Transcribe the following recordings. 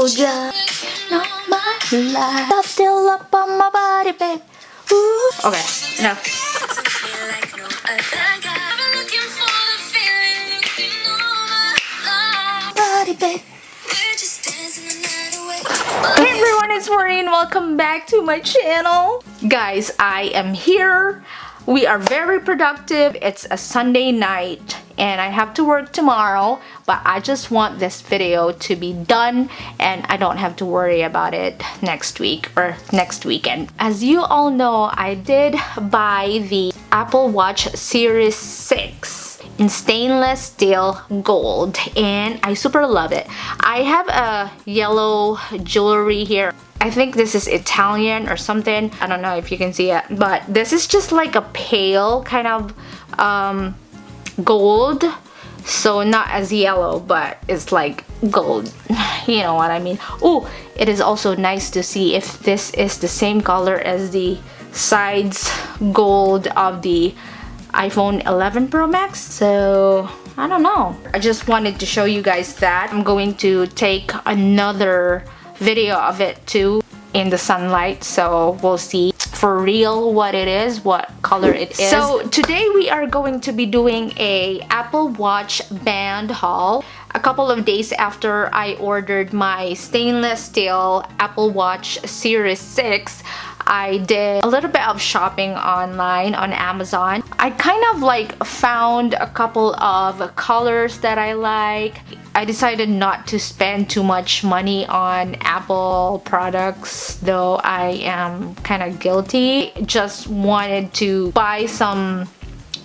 soldier. Not my life. I'm still up on my body, babe. Ooh. Okay, enough. Body, babe. Hey everyone, it's Maureen. Welcome back to my channel. Guys, I am here. We are very productive. It's a Sunday night and I have to work tomorrow, but I just want this video to be done and I don't have to worry about it next week or next weekend. As you all know, I did buy the Apple Watch Series 6 in stainless steel gold and I super love it. I have a yellow jewelry here. I think this is Italian or something. I don't know if you can see it, but this is just like a pale kind of gold, so not as yellow, but it's like gold. You know what I mean? Oh, it is also nice to see if this is the same color as the sides gold of the iPhone 11 Pro Max. So I don't know, I just wanted to show you guys that. I'm going to take another video of it too in the sunlight, so we'll see for real what it is, what color it is. So today we are going to be doing a Apple Watch band haul. A couple of days after I ordered my stainless steel Apple Watch Series 6, I did a little bit of shopping online on Amazon. I kind of like found a couple of colors that I like. I decided not to spend too much money on Apple products, though I am kind of guilty. Just wanted to buy some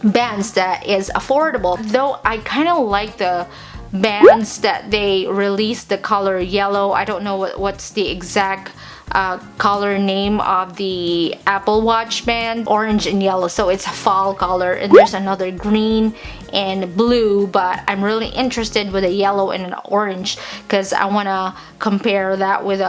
bands that is affordable. Though I kind of like the bands that they released the color yellow. I don't know what's the exact color name of the Apple Watch band. Orange and yellow, so it's a fall color, and there's another green and blue, but I'm really interested with a yellow and an orange because I want to compare that with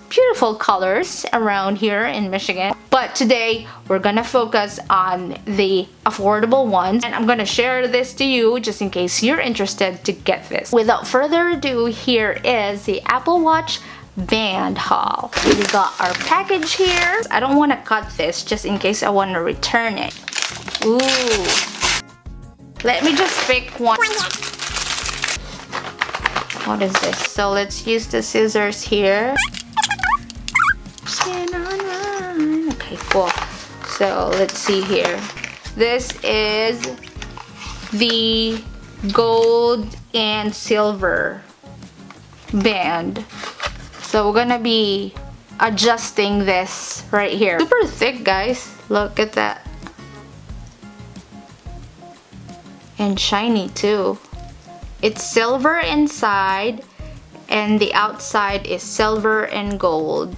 beautiful colors around here in Michigan. But today we're gonna focus on the affordable ones, and I'm gonna share this to you just in case you're interested to get this. Without further ado, here is the Apple Watch band haul. We got our package here. I don't want to cut this just in case I want to return it. Ooh. Let me just pick one. What is this? So let's use the scissors here. Okay, cool. So let's see here. This is the gold and silver band. So we're gonna be adjusting this right here. Super thick, guys. Look at that. And shiny too. It's silver inside and the outside is silver and gold.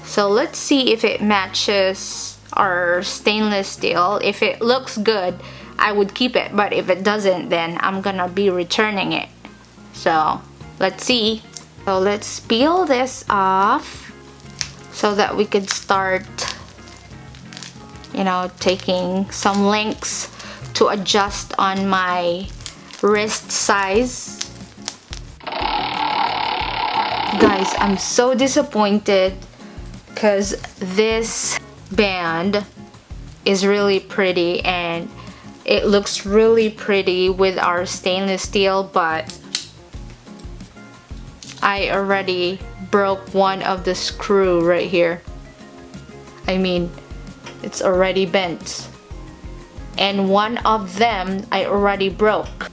So let's see if it matches our stainless steel. If it looks good, I would keep it, but if it doesn't, then I'm gonna be returning it. So let's see. So let's peel this off so that we could start, you know, taking some links to adjust on my wrist size. Guys, I'm so disappointed because this band is really pretty and it looks really pretty with our stainless steel, but I already broke one of the screw right here. I mean, it's already bent. And one of them I already broke.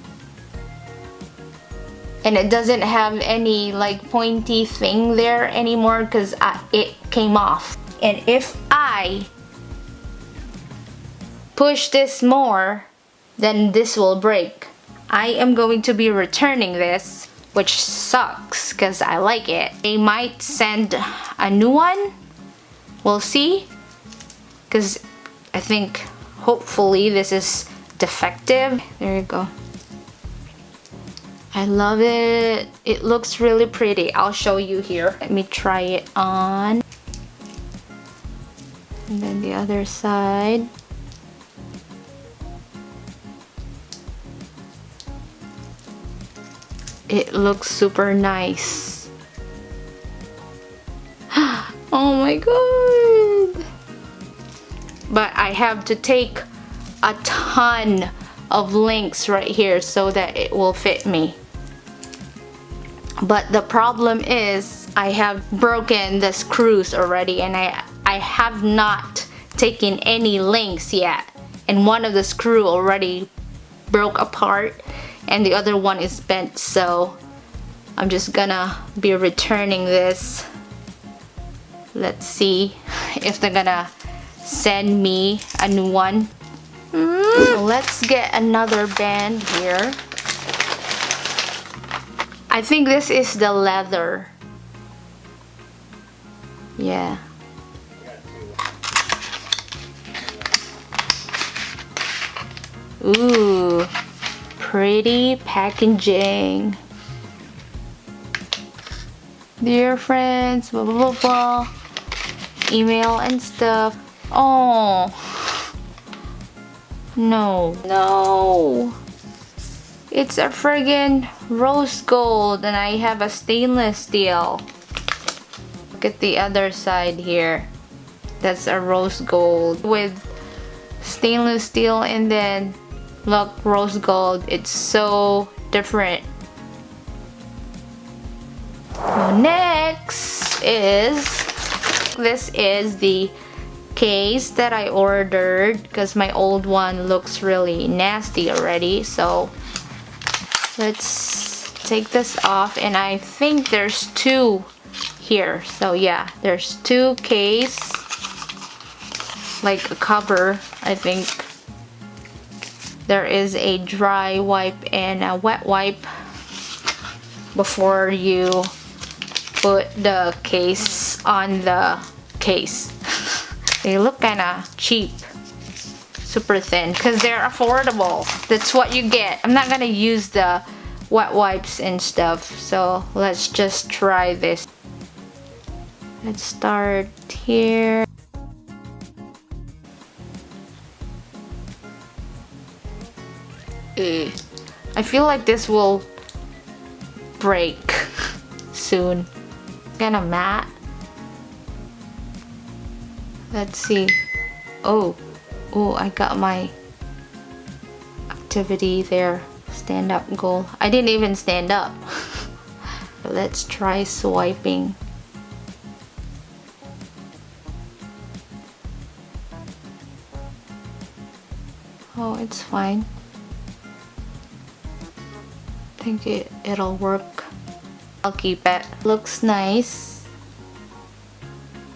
And it doesn't have any like pointy thing there anymore because it came off. And if I push this more, then this will break. I am going to be returning this, which sucks because I like it. They might send a new one. We'll see. Because I think hopefully this is defective. There you go. I love it. It looks really pretty. I'll show you here. Let me try it on. And then the other side. It looks super nice. my god. But I have to take a ton of links right here so that it will fit me. But the problem is I have broken the screws already, and I have not taken any links yet, and one of the screw already broke apart and the other one is bent, so I'm just gonna be returning this. Let's see if they're gonna send me a new one. So let's get another band here. I think this is the leather. Yeah. Ooh, pretty packaging. Dear friends, blah blah blah blah. Email and stuff. Oh. No. It's a friggin' rose gold and I have a stainless steel. Look at the other side here. That's a rose gold with stainless steel, and then look, rose gold. It's so different. Next is, this is the case that I ordered because my old one looks really nasty already. So let's take this off, and I think there's two here. So yeah, there's two case, like a cover. I think there is a dry wipe and a wet wipe before you put the case on the case. They look kind of cheap, super thin, because they're affordable. That's what you get. I'm not gonna use the wet wipes and stuff, so let's just try this. Let's start here. I feel like this will break soon. Kinda matte. Let's see. Oh, I got my activity there. Stand up goal. I didn't even stand up. Let's try swiping. Oh, it's fine. I think it'll work. I'll keep it. Looks nice.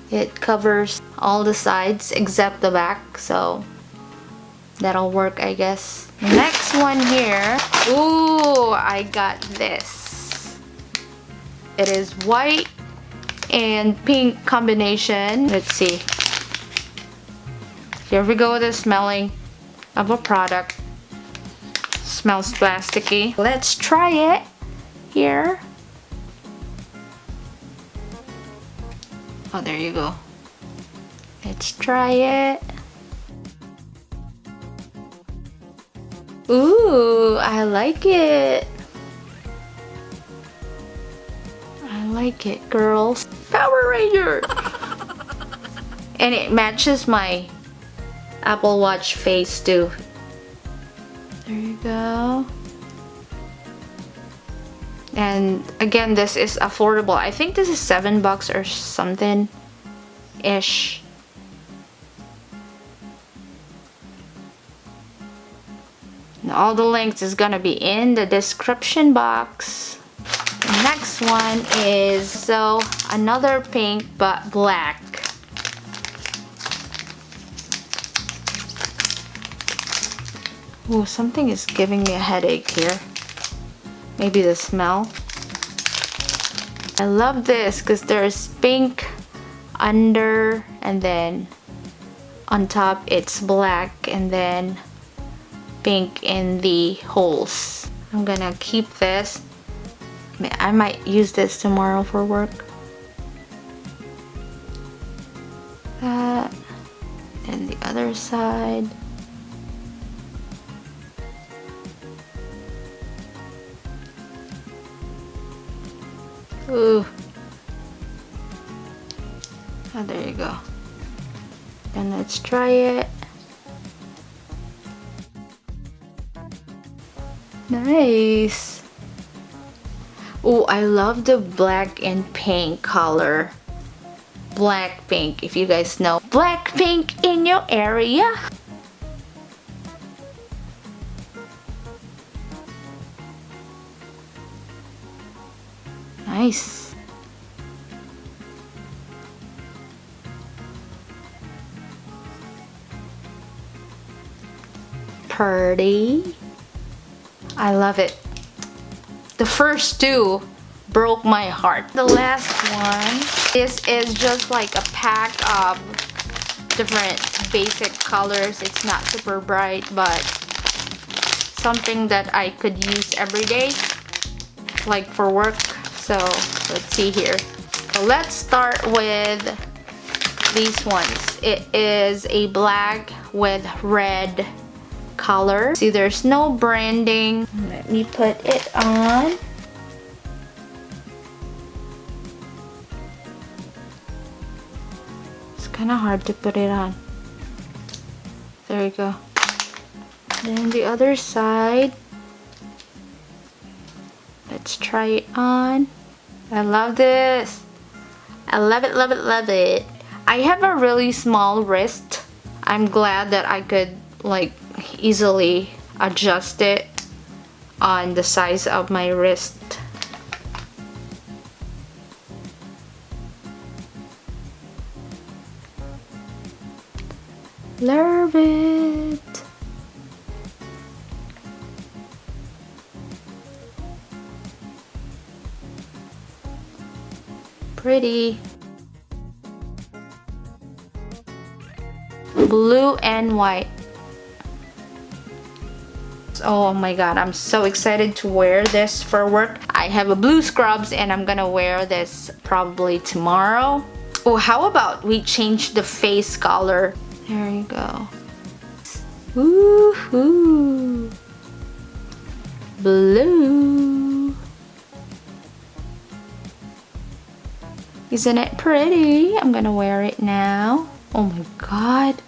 It covers all the sides except the back, so that'll work, I guess. Next one here. Ooh, I got this. It is white and pink combination. Let's see. Here we go with the smelling of a product. Smells plasticky. Let's try it here. Oh, there you go. Let's try it. Ooh, I like it. I like it, girls. Power Ranger! And it matches my Apple Watch face too. There you go. And again, this is affordable. I think this is $7 or something ish. And all the links is gonna be in the description box. The next one is so another pink but black. Ooh, something is giving me a headache here. Maybe the smell. I love this because there's pink under, and then on top it's black, and then pink in the holes. I'm gonna keep this. I might use this tomorrow for work. That, and the other side. Ooh. Oh, there you go. Then let's try it. Nice. Oh, I love the black and pink color. Black pink, if you guys know black pink in your area. Nice. Pretty. I love it. The first two broke my heart. The last one, this is just like a pack of different basic colors. It's not super bright, but something that I could use every day, like for work. So let's see here. So let's start with these ones. It is a black with red color. See, there's no branding. Let me put it on. It's kind of hard to put it on. There you go. Then the other side. Let's try it on. I love this. I love it, love it, love it. I have a really small wrist. I'm glad that I could like easily adjust it on the size of my wrist. Love it. Pretty. Blue and white. Oh my god, I'm so excited to wear this for work. I have a blue scrubs and I'm gonna wear this probably tomorrow. Oh, how about we change the face color? There you go. Woohoo! Blue. Isn't it pretty? I'm gonna wear it now. Oh my god.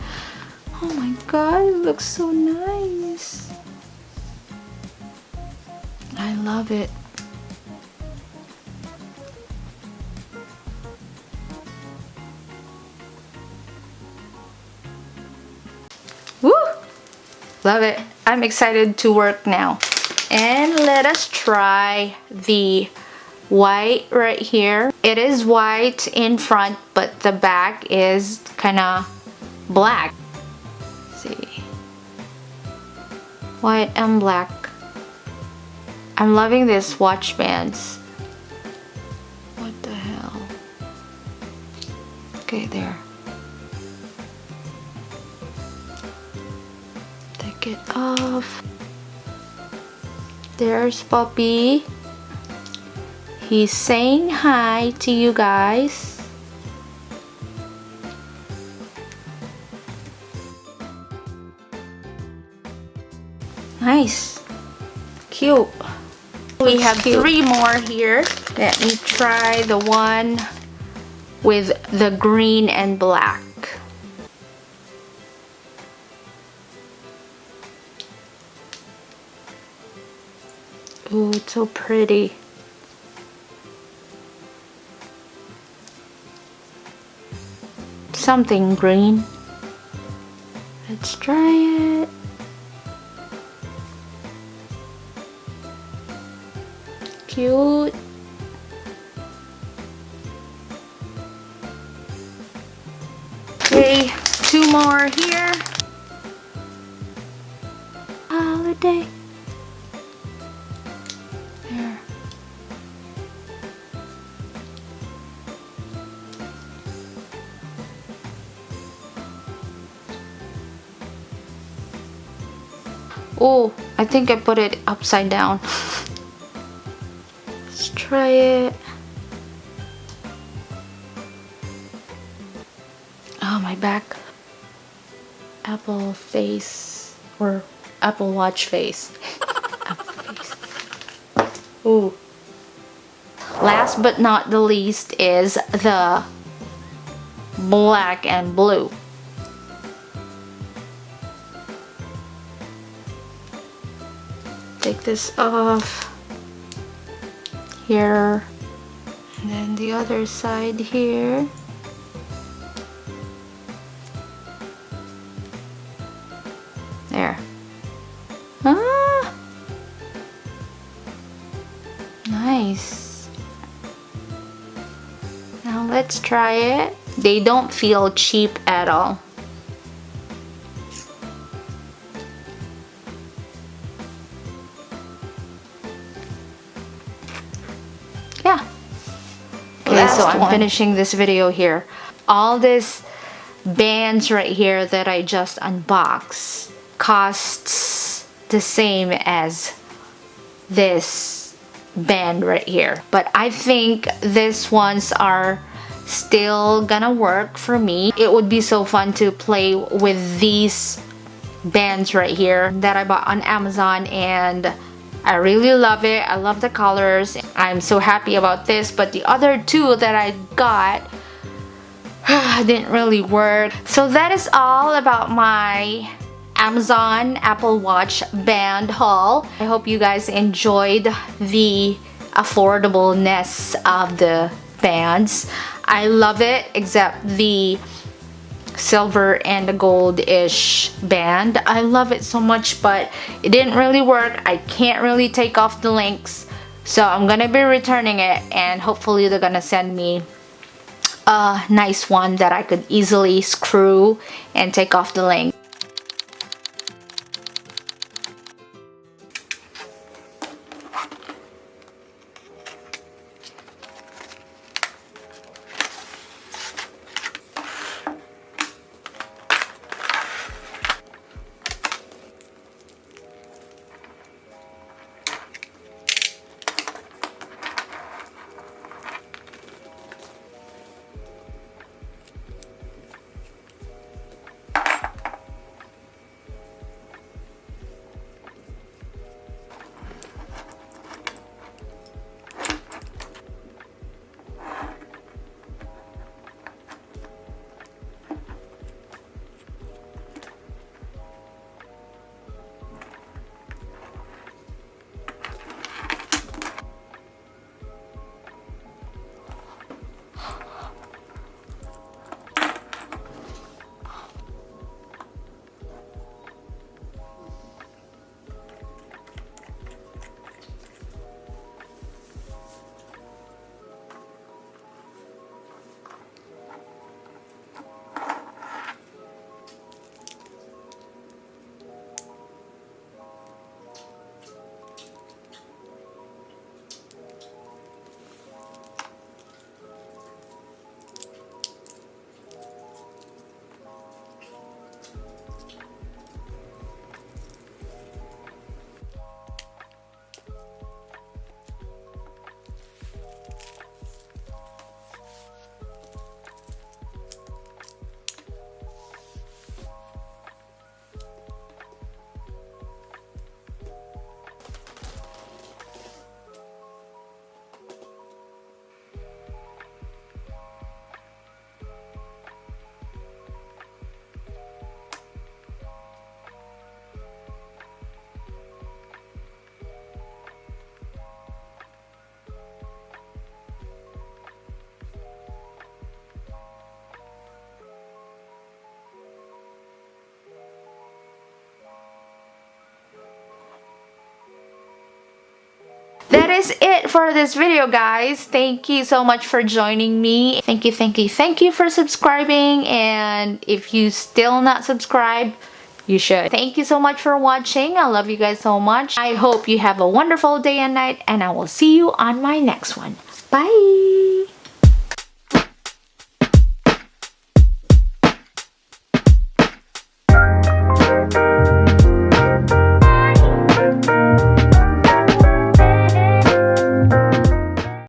Oh my god, it looks so nice. I love it. Woo! Love it. I'm excited to work now. And let us try the white right here. It is white in front, but the back is kind of black. Let's see. White and black. I'm loving these watch bands. What the hell? Okay, there. Take it off. There's Puppy. He's saying hi to you guys. Nice. Cute. We have 3 more here. Let me try the one with the green and black. Ooh, it's so pretty. Something green. Let's try it. Cute. Okay, 2 more here. Holiday. There. Oh, I think I put it upside down. Let's try it. Oh, my back. Apple face or Apple Watch face. Apple face. Ooh. Last but not the least is the black and blue. Take this off here, and then the other side here. There. Ah, nice. Now let's try it. They don't feel cheap at all. Yeah. Okay, so I'm finishing this video here. All these bands right here that I just unboxed costs the same as this band right here. But I think these ones are still gonna work for me. It would be so fun to play with these bands right here that I bought on Amazon, and I really love it. I love the colors. I'm so happy about this, but the other two that I got didn't really work. So that is all about my Amazon Apple Watch band haul. I hope you guys enjoyed the affordableness of the bands. I love it, except the silver and the gold-ish band. I love it so much, but it didn't really work. I can't really take off the links, so I'm gonna be returning it, and hopefully they're gonna send me a nice one that I could easily screw and take off the link. That is it for this video, guys. Thank you so much for joining me. Thank you for subscribing, and if you still not subscribed, you should. Thank you so much for watching. I love you guys so much. I hope you have a wonderful day and night, and I will see you on my next one. Bye!